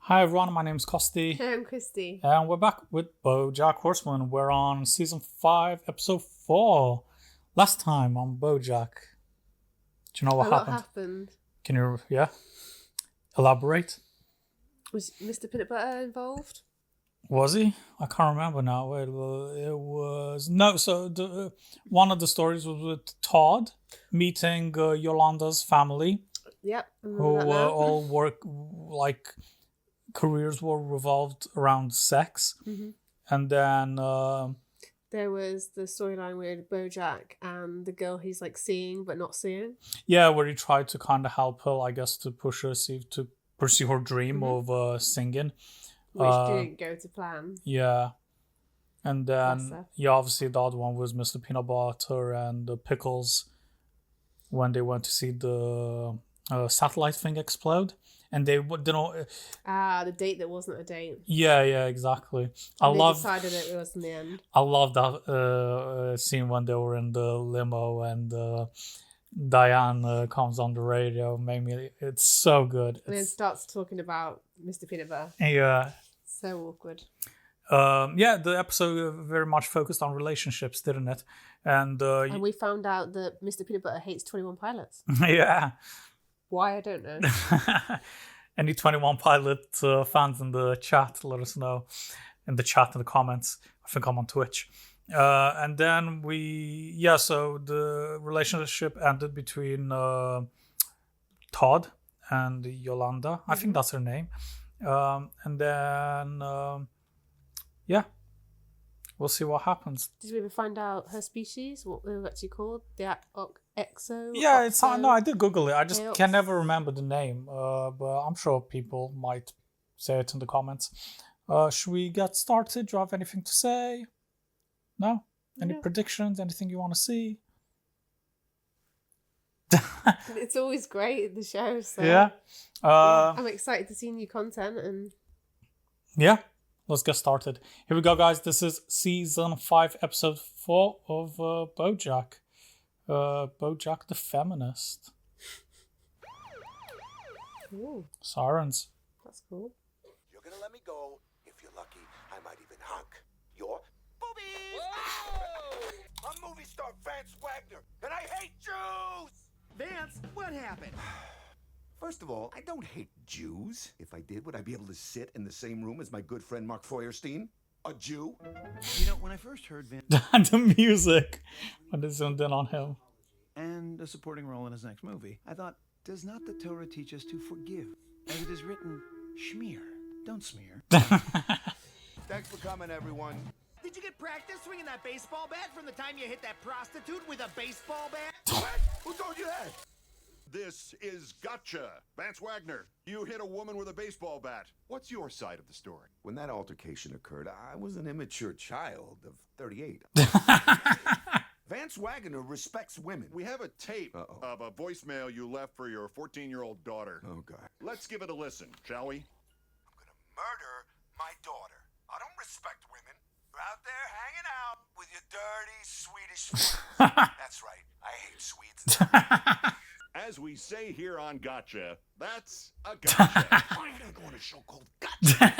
Hi everyone, my name's Kosti. I'm Christy. And we're back with BoJack Horseman. We're on season 5, episode 4. Last time on BoJack. Do you know what happened? Can you, elaborate? Was Mr. Peanut Butter involved? Was he? I can't remember now. It was... No, so one of the stories was with Todd meeting Yolanda's family. Yep. Who all work, like, careers were revolved around sex. Mm-hmm. And then... there was the storyline with BoJack and the girl he's like seeing but not seeing. Yeah, where he tried to kind of help her, I guess, to push her to pursue her dream of singing. Which didn't go to plan. Yeah. And then, obviously the other one was Mr. Peanut Butter and the Pickles when they went to see the satellite thing explode. And they didn't... the date that wasn't a date. Yeah, exactly. They decided it was in the end. I love that scene when they were in the limo and Diane comes on the radio. It's so good. And then starts talking about Mr. Peanut Butter. Yeah. So awkward. The episode very much focused on relationships, didn't it? And we found out that Mr. Peanut Butter hates 21 Pilots. Yeah. Why, I don't know. Any 21 Pilot fans in the chat, let us know. In the chat, in the comments. I think I'm on Twitch. And then so the relationship ended between Todd and Yolanda. I think that's her name. And then, we'll see what happens. Did we ever find out her species? What they were actually called? The exo? Yeah, it's no, I did Google it. I just can never remember the name. But I'm sure people might say it in the comments. Should we get started? Do you have anything to say? No? Any predictions? Anything you want to see? It's always great in the show. So yeah. I'm excited to see new content and. Yeah. Let's get started. Here we go, guys. This is season 5, episode 4 of BoJack. BoJack the Feminist. Ooh. Sirens. That's cool. You're gonna let me go. If you're lucky, I might even hunk your boobies. I'm movie star Vance Wagner, and I hate Jews. Vance, what happened? First of all, I don't hate Jews. If I did, would I be able to sit in the same room as my good friend Mark Feuerstein? A Jew? You know, when I first heard Vance... the music. When they zoomed in on him. And a supporting role in his next movie, I thought, does not the Torah teach us to forgive? As it is written, schmear, don't smear. Thanks for coming, everyone. Did you get practice swinging that baseball bat from the time you hit that prostitute with a baseball bat? What? Who told you that? This is Gotcha. Vance Wagner, you hit a woman with a baseball bat. What's your side of the story? When that altercation occurred, I was an immature child of 38. Vance Wagner respects women. We have a tape of a voicemail you left for your 14-year-old daughter. Oh, God. Let's give it a listen, shall we? I'm gonna murder my daughter. I don't respect women. You're out there hanging out with your dirty Swedish friends. That's right. I hate Swedes. As we say here on Gotcha, that's a gotcha. Why did I go on a show called Gotcha?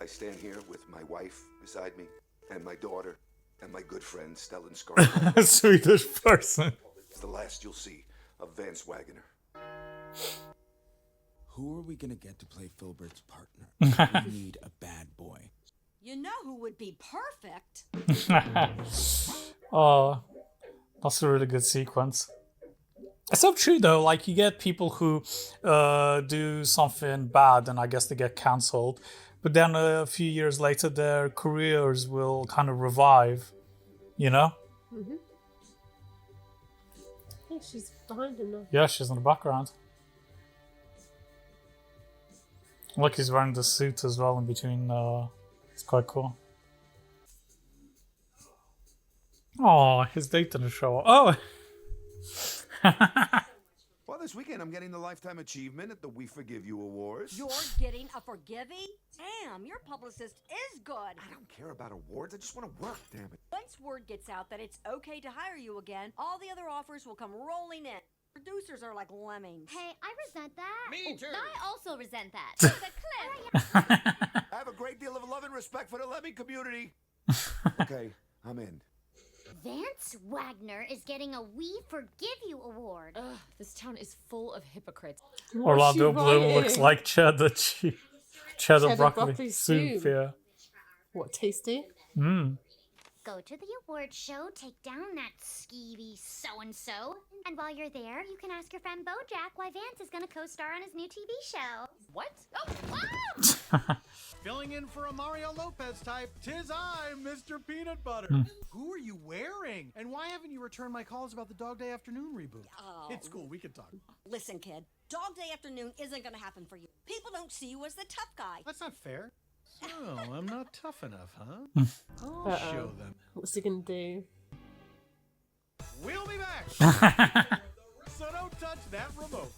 I stand here with my wife beside me, and my daughter, and my good friend Stellan Skarsgård. Swedish person. It's the last you'll see of Vance Wagner. Who are we gonna get to play Filbert's partner? We need a bad boy. You know who would be perfect? Oh, that's a really good sequence. It's so true though, like you get people who do something bad and I guess they get cancelled, but then a few years later their careers will kind of revive, you know? Mm-hmm. Yeah, she's behind him now. Yeah, she's in the background. Look, he's wearing the suit as well in between, it's quite cool. Oh, his date didn't show up. Oh! Well, this weekend I'm getting the Lifetime Achievement at the We Forgive You Awards. You're getting a forgiving? Damn, your publicist is good. I don't care about awards. I just want to work, damn it. Once word gets out that it's okay to hire you again, all the other offers will come rolling in. Producers are like lemmings. Hey, I resent that. Me too. I also resent that. The clip. I have a great deal of love and respect for the lemming community. Okay, I'm in. Vance Wagner is getting a We Forgive You award. Ugh, this town is full of hypocrites. Orlando Bloom looks like cheddar broccoli soup. Yeah. What, tasty? Go to the award show, take down that skeevy so-and-so. And while you're there, you can ask your friend BoJack why Vance is going to co-star on his new TV show. What? Oh, wow! Filling in for a Mario Lopez type, 'tis I, Mr. Peanut Butter. Who are you wearing? And why haven't you returned my calls about the Dog Day Afternoon reboot? Oh. It's cool, we can talk. Listen, kid. Dog Day Afternoon isn't going to happen for you. People don't see you as the tough guy. That's not fair. So, I'm not tough enough, huh? I'll show them. What's he gonna do? We'll be back! So don't touch that remote.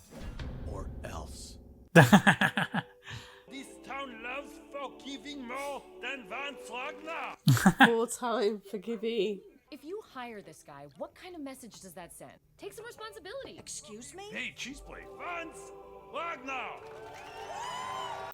Or else. This town loves forgiving more than Vance Wagner. Full-time forgivey. If you hire this guy, what kind of message does that send? Take some responsibility. Excuse me? Hey, cheese plate, Vance Wagner.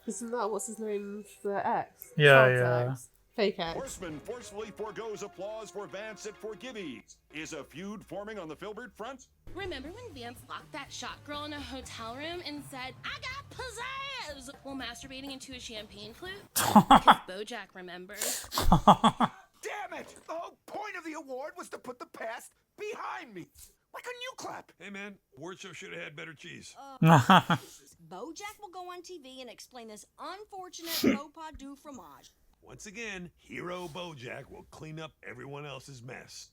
Isn't that what's his name? The ex? Yeah, Todd's yeah. ex. Fake ex. Horseman forcefully forgoes applause for Vance at Forgivey. Is a feud forming on the Filbert front? Remember when Vance locked that shot girl in a hotel room and said, "I got pizzazz," while masturbating into a champagne flute? Because BoJack remembers. Damn it! The whole point of the award was to put the past behind me. Why couldn't you clap? Hey, man, award show should have had better cheese. BoJack will go on TV and explain this unfortunate faux pas du fromage. Once again, hero BoJack will clean up everyone else's mess.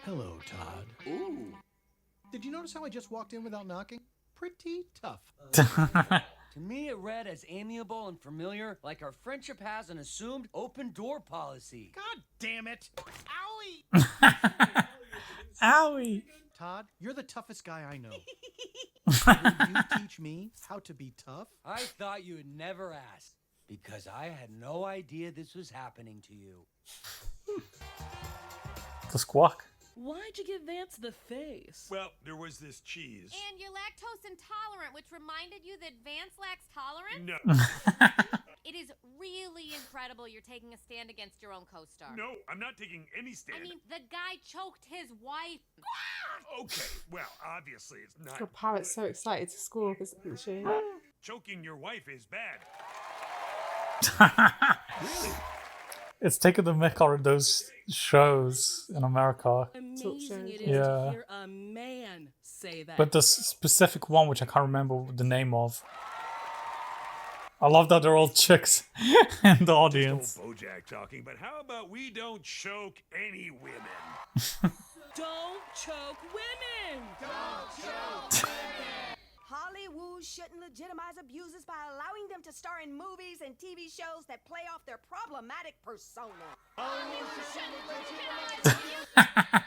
Hello, Todd. Ooh. Did you notice how I just walked in without knocking? Pretty tough. To me, it read as amiable and familiar, like our friendship has an assumed open door policy. God damn it! Owie! Owie. Todd, you're the toughest guy I know. Will you teach me how to be tough? I thought you would never ask, because I had no idea this was happening to you. The squawk. Why'd you give Vance the face? Well, there was this cheese. And you're lactose intolerant, which reminded you that Vance lacks tolerance? No. It is really incredible you're taking a stand against your own co-star. No, I'm not taking any stand. I mean, the guy choked his wife. Okay, well, obviously it's not. Your parrot's so excited to squawk, isn't she? Choking your wife is bad. Really? It's taking the mick out of those shows in America. Amazing it is Yeah. to hear a man say that. But the specific one, which I can't remember the name of. I love that they're all chicks in the audience. Old BoJack talking, but how about we don't choke any women? Don't choke women! Don't choke women! Hollywood shouldn't legitimize abusers by allowing them to star in movies and TV shows that play off their problematic persona. Hollywood shouldn't legitimize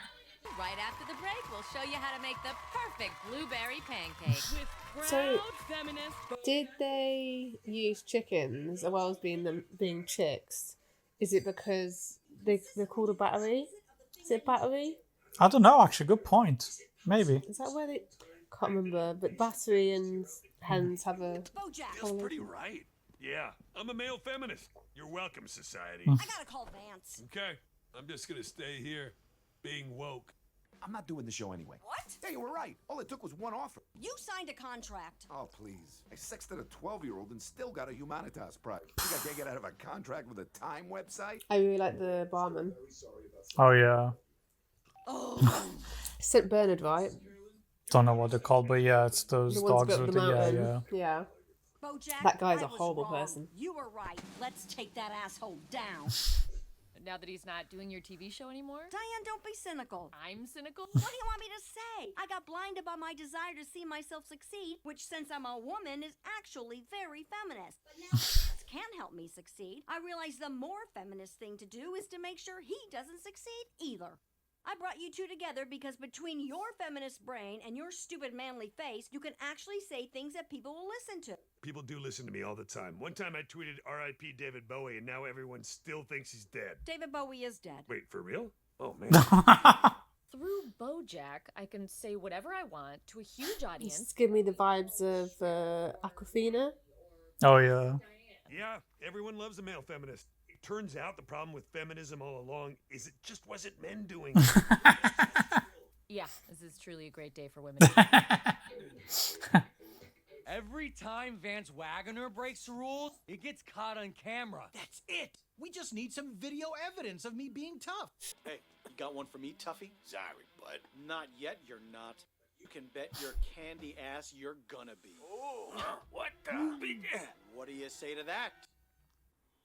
Right after the break, we'll show you how to make the perfect blueberry pancake. With proud So, feminist... did they use chickens as well as being chicks? Is it because they're called a battery? Is it a battery? I don't know, actually. Good point. Maybe. Is that where they... Can't remember, but battery and hens have a... Feels pretty right. Yeah, I'm a male feminist. You're welcome, society. I gotta call Vance. Okay, I'm just gonna stay here, being woke. I'm not doing the show anyway. What? Yeah, you were right. All it took was one offer. You signed a contract. Oh, please. I sexted a 12-year-old and still got a Humanitas prize. Think I can't get out of a contract with a Time website? I really like the barman. Oh, yeah. Oh. St. Bernard, right? Don't know what they're called, but yeah, it's those The ones dogs go up with the the... Yeah, mountain. yeah. Yeah. BoJack, That guy's I a was horrible wrong. person. You were right. Let's take that asshole down. Now that he's not doing your TV show anymore? Diane, don't be cynical. I'm cynical? What do you want me to say? I got blinded by my desire to see myself succeed, which, since I'm a woman, is actually very feminist. But now Vance can't help me succeed. I realize the more feminist thing to do is to make sure he doesn't succeed either. I brought you two together because between your feminist brain and your stupid manly face, you can actually say things that people will listen to. People do listen to me all the time. One time I tweeted R.I.P. David Bowie, and now everyone still thinks he's dead. David Bowie is dead. Wait, for real? Oh, man. Through BoJack, I can say whatever I want to a huge audience. Just give me the vibes of Aquafina. Oh yeah. Yeah, everyone loves a male feminist. It turns out the problem with feminism all along is it just wasn't men doing it. Yeah, this is truly a great day for women. Every time Vance Wagner breaks the rules, it gets caught on camera. That's it. We just need some video evidence of me being tough. Hey, you got one for me, Tuffy? Sorry, bud. Not yet, you're not. You can bet your candy ass you're gonna be. Oh, what the? What do you say to that?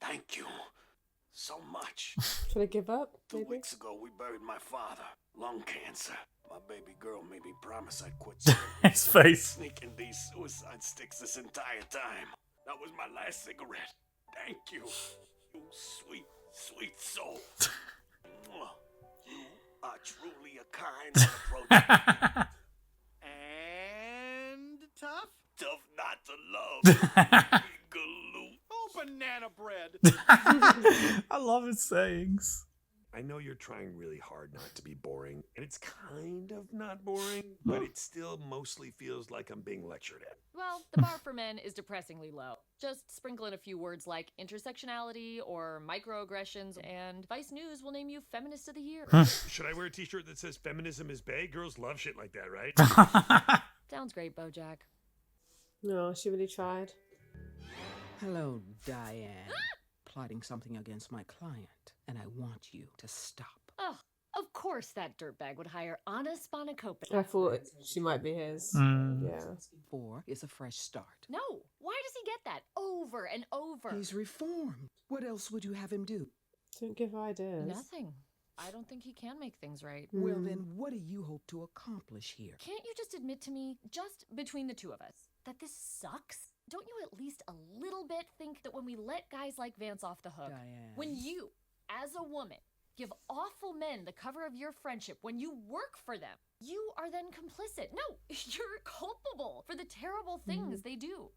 Thank you so much. Should I give up? 2 Maybe? weeks ago, we buried my father. Lung cancer. My baby girl made me promise I'd quit smoking. His face. Sneaking these suicide sticks this entire time. That was my last cigarette. Thank you. You sweet, sweet soul. You are truly a kind approach. And tough? Tough not to love. Oh, banana bread. I love his sayings. I know you're trying really hard not to be boring, and it's kind of not boring, but it still mostly feels like I'm being lectured at. Well, the bar for men is depressingly low. Just sprinkle in a few words like intersectionality or microaggressions, and Vice News will name you Feminist of the Year. Should I wear a t-shirt that says feminism is bae? Girls love shit like that, right? Sounds great, BoJack. No, she really tried. Hello, Diane. Plotting something against my client, and I want you to stop. Oh, of course that dirtbag would hire Anna Spanakopin. I thought she might be his. Yeah. 4 is a fresh start. No, why does he get that over and over? He's reformed. What else would you have him do? Don't give ideas. Nothing. I don't think he can make things right. Well, then what do you hope to accomplish here? Can't you just admit to me, just between the two of us, that this sucks? Don't you at least a little bit think that when we let guys like Vance off the hook, Diane. when you, as a woman, give awful men the cover of your friendship, when you work for them, you are then complicit. No, you're culpable for the terrible things they do.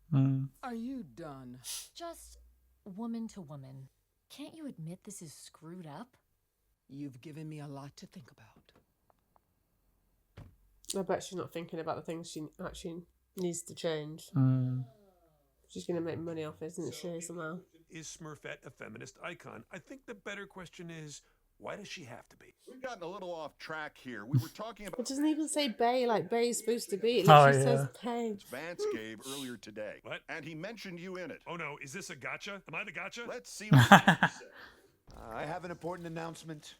Are you done? Just woman to woman. Can't you admit this is screwed up? You've given me a lot to think about. I bet she's not thinking about the things she actually needs to change. She's going to make money off it, isn't she, somehow? Is Smurfette a feminist icon? I think the better question is, why does she have to be? We've gotten a little off track here. We were talking about... It doesn't even say Bay like Bay's supposed to be. It Oh, literally yeah. says Bay. Vance gave earlier today. What? And he mentioned you in it. Oh no, is this a gotcha? Am I the gotcha? Let's see what he has to say. I have an important announcement.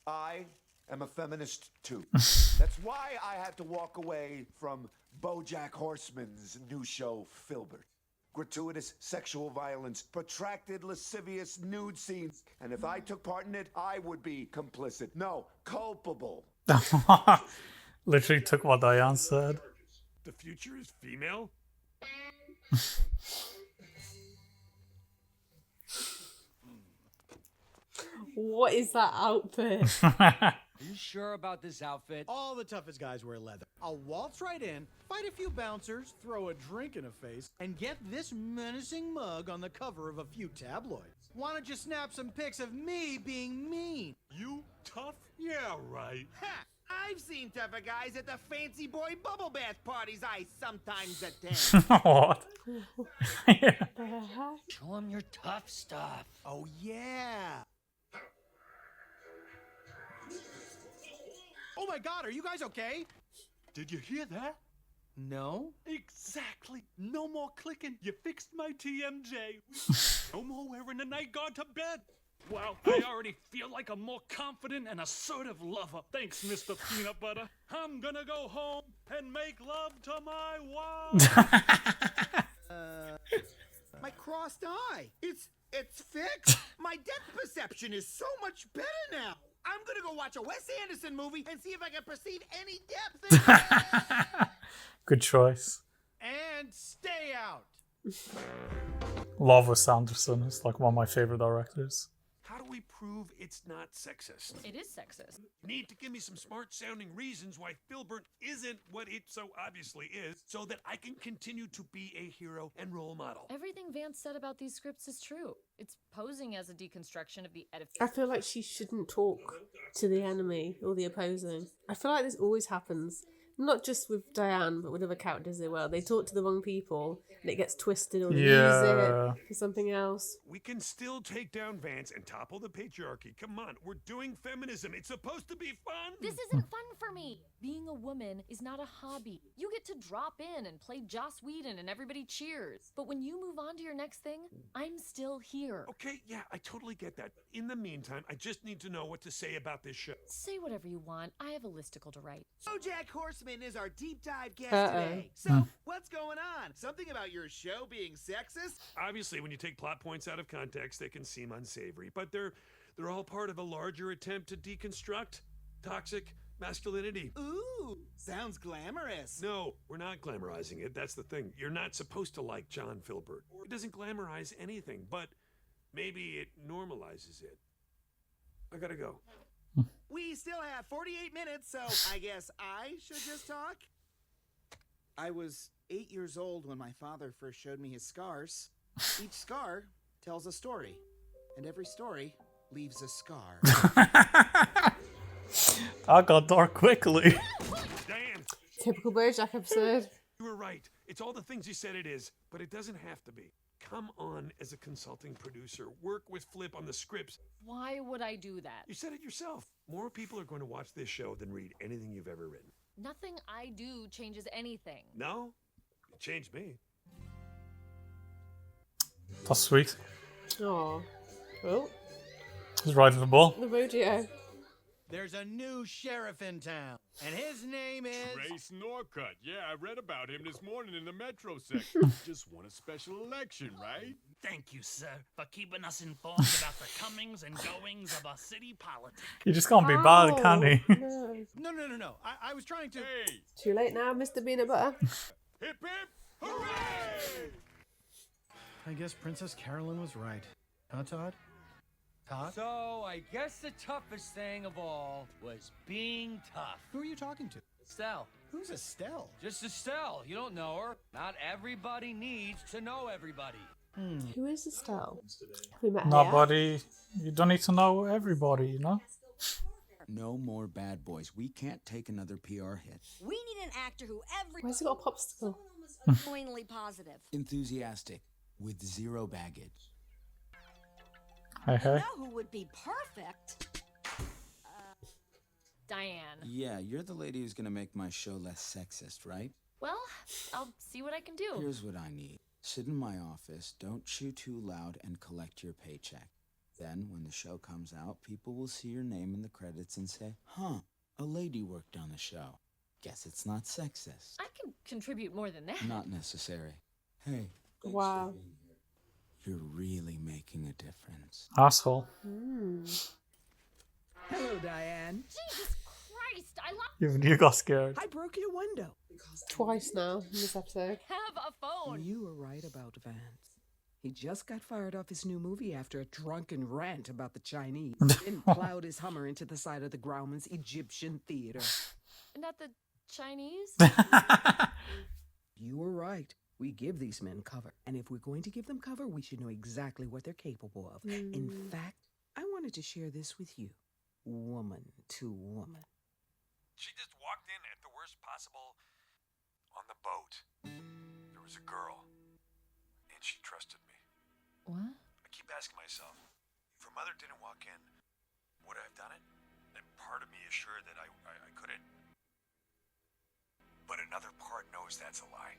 I am a feminist too. That's why I had to walk away from BoJack Horseman's new show, Filbert. Gratuitous sexual violence, protracted lascivious nude scenes, and if I took part in it, I would be complicit. No, culpable. Literally took what Diane said. The future is female? What is that outfit? Are you sure about this outfit? All the toughest guys wear leather. I'll waltz right in, fight a few bouncers, throw a drink in a face, and get this menacing mug on the cover of a few tabloids. Why don't you snap some pics of me being mean? You tough? Yeah, right. Ha! I've seen tougher guys at the fancy boy bubble bath parties I sometimes attend. What? Show him your tough stuff. Oh, yeah. Oh my God, are you guys okay? Did you hear that? No. Exactly. No more clicking. You fixed my TMJ. No more wearing a night guard to bed. Wow, I already feel like a more confident and assertive lover. Thanks, Mr. Peanut Butter. I'm gonna go home and make love to my wife. My crossed eye. It's fixed. My depth perception is so much better now. I'm gonna go watch a Wes Anderson movie and see if I can perceive any depth. Good choice. And stay out. Love Wes Anderson. He's like one of my favorite directors. How do we prove it's not sexist? It is sexist. Need to give me some smart-sounding reasons why Filbert isn't what it so obviously is, so that I can continue to be a hero and role model. Everything Vance said about these scripts is true. It's posing as a deconstruction of the I feel like she shouldn't talk to the enemy or the opposing. I feel like this always happens. Not just with Diane, but with other characters as well. They talk to the wrong people, and it gets twisted, or they use it for something else. We can still take down Vance and topple the patriarchy. Come on, we're doing feminism. It's supposed to be fun. This isn't fun for me. Being a woman is not a hobby. You get to drop in and play Joss Whedon and everybody cheers. But when you move on to your next thing, I'm still here. Okay, yeah, I totally get that. In the meantime, I just need to know what to say about this show. Say whatever you want. I have a listicle to write. BoJack Horseman is our deep dive guest Uh-oh. today. So, what's going on? Something about your show being sexist? Obviously, when you take plot points out of context, they can seem unsavory, but they're all part of a larger attempt to deconstruct toxic masculinity. Ooh, sounds glamorous. No, we're not glamorizing it. That's the thing. You're not supposed to like John Filbert. It doesn't glamorize anything, but maybe it normalizes it. I gotta go. We still have 48 minutes, so I guess I should just talk. I was 8 years old when my father first showed me his scars. Each scar tells a story, and every story leaves a scar. I got dark quickly. Diane! Typical BoJack episode. You were right. It's all the things you said it is, but it doesn't have to be. Come on as a consulting producer. Work with Flip on the scripts. Why would I do that? You said it yourself. More people are going to watch this show than read anything you've ever written. Nothing I do changes anything. No? It changed me. That's sweet. Aw. Oh, He's right in the ball. the rodeo. There's a new sheriff in town, and his name is... Trace Norcutt. Yeah, I read about him this morning in the Metro section. Just won a special election, right? Thank you, sir, for keeping us informed about the comings and goings of our city politics. He just can't be bad, can he? No. No. I was trying to... Hey, Too late now, Mr. Peanut Butter. hip hip, hooray! I guess Princess Carolyn was right. Huh, Todd? Todd? So, I guess the toughest thing of all was being tough. Who are you talking to? Estelle. Who's Estelle? Just Estelle. You don't know her. Not everybody needs to know everybody. Who is Estelle? Have we met her Nobody. You don't need to know everybody, you know? No more bad boys. We can't take another PR hit. We need an actor who every Where's he got a popsicle? annoyingly positive. Enthusiastic, with zero baggage. Hey, You hey. know who would be perfect? Diane. Yeah, you're the lady who's gonna make my show less sexist, right? Well, I'll see what I can do. Here's what I need. Sit in my office, don't chew too loud, and collect your paycheck. Then, when the show comes out, people will see your name in the credits and say, huh, a lady worked on the show. Guess it's not sexist. I can contribute more than that. Not necessary. Hey, Wow. you're really making a difference. Asshole. Hello, Diane. Jesus Christ, I love... Even you got scared. I broke your window. Twice now in this episode. Have a phone. You were right about Vance. He just got fired off his new movie after a drunken rant about the Chinese and plowed his Hummer into the side of the Grauman's Egyptian theater. Not the Chinese? You were right. We give these men cover. And if we're going to give them cover, we should know exactly what they're capable of. In fact, I wanted to share this with you. Woman to woman. She just walked in at the worst possible on the boat. There was a girl, and she trusted me. What? I keep asking myself, if her mother didn't walk in, would I have done it? And part of me is sure that I couldn't. But another part knows that's a lie.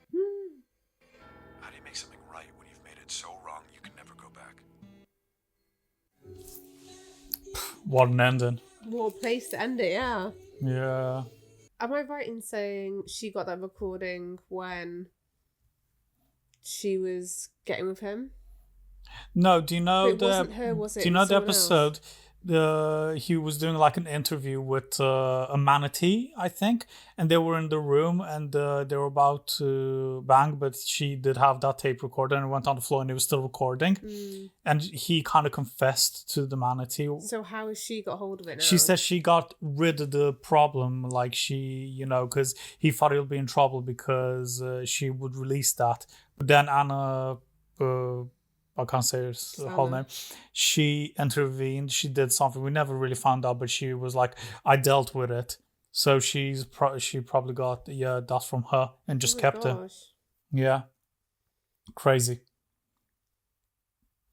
How do you make something right when you've made it so wrong you can never go back? What an ending. What a place to end it, yeah. Yeah. Am I right in saying she got that recording when she was getting with him? No, do you know It wasn't her, was it? Do you know the Someone else? episode he was doing like an interview with a manatee, I think, and they were in the room and they were about to bang, but she did have that tape recorder and it went on the floor and it was still recording. And he kind of confessed to the manatee. So how has she got hold of it now? She said she got rid of the problem, like she, because he thought he'll be in trouble because she would release that. But then Anna, I can't say her whole name, she intervened, she did something, we never really found out, but she was like, I dealt with it. So she probably got, that from her and just kept it. Yeah. Crazy.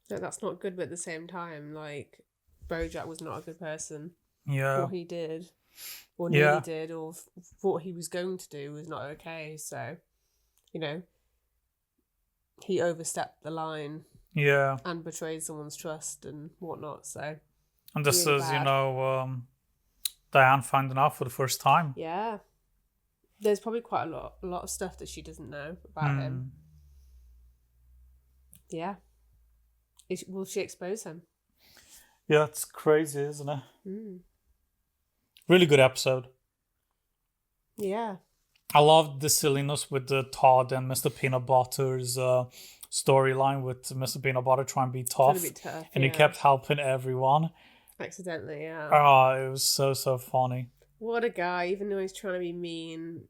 No, that's not good, but at the same time, like, BoJack was not a good person. Yeah. What he did, or nearly did, or thought he was going to do was not okay. So, he overstepped the line. Yeah. And betrayed someone's trust and whatnot. So. And this really is, Diane finding out for the first time. Yeah. There's probably quite a lot of stuff that she doesn't know about him. Yeah. Will she expose him? Yeah, it's crazy, isn't it? Really good episode. Yeah. I love the silliness with the Todd and Mr. Peanut Butter's storyline with Mr. Peanut Butter trying to be tough. And he kept helping everyone. Accidentally, yeah. Oh, it was so funny. What a guy. Even though he's trying to be mean,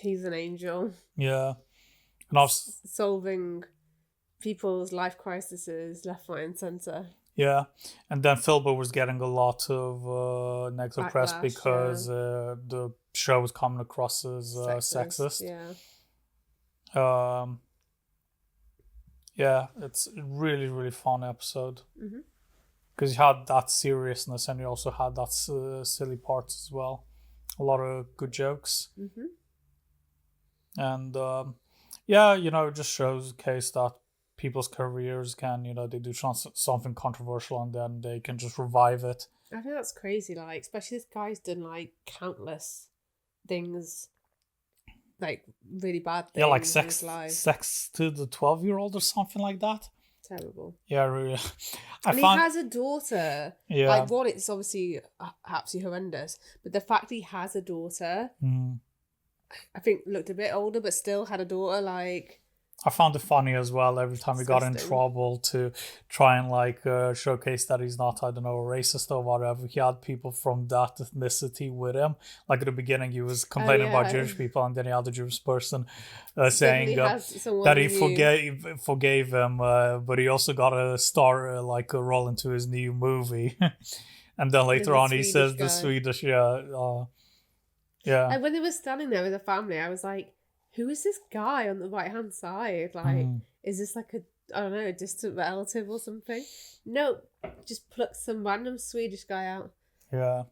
he's an angel. Yeah. And solving people's life crises left, right and centre. Yeah. And then Filbert was getting a lot of negative press because the show was coming across as sexist. Yeah. Yeah, it's a really, really fun episode. Because you had that seriousness and you also had that silly parts as well. A lot of good jokes. And it just shows the case that people's careers can, they do something controversial and then they can just revive it. I think that's crazy, like, especially this guy's done, like, countless things, like, really bad things. Yeah, like in his life. sex to the 12-year-old or something like that. Terrible. Yeah, really. He has a daughter. Yeah. Like, one, it's obviously absolutely horrendous, but the fact he has a daughter, I think looked a bit older, but still had a daughter, like... I found it funny as well every time he got in trouble to try and showcase that he's not, I don't know, a racist or whatever. He had people from that ethnicity with him. Like at the beginning, he was complaining about Jewish people, and then he had a Jewish person saying that he forgave him, but he also got a star, a role into his new movie. And then later on, he says the Swedish, yeah. And when they were standing there with the family, I was like, who is this guy on the right-hand side? Like, is this like a distant relative or something? No, just pluck some random Swedish guy out. Yeah.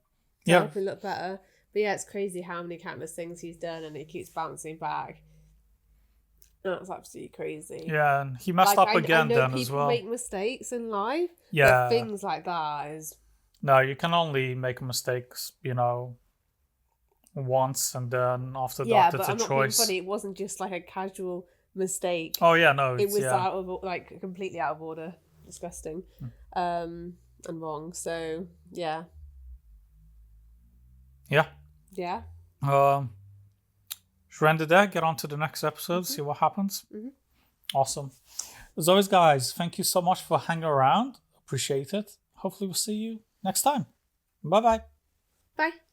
To help him look better. But yeah, it's crazy how many countless things he's done and he keeps bouncing back. That's absolutely crazy. Yeah, and he messed up again then as well. People make mistakes in life. Yeah. But things like that is... No, you can only make mistakes, once, and then after that it's a choice. Yeah, but I'm not being funny. It wasn't just like a casual mistake. Oh yeah, no, it was out of completely out of order, disgusting, and wrong. So yeah. Yeah. Yeah. Should we end it there? Get on to the next episode. See what happens. Awesome. As always, guys, thank you so much for hanging around. Appreciate it. Hopefully, we'll see you next time. Bye-bye. Bye.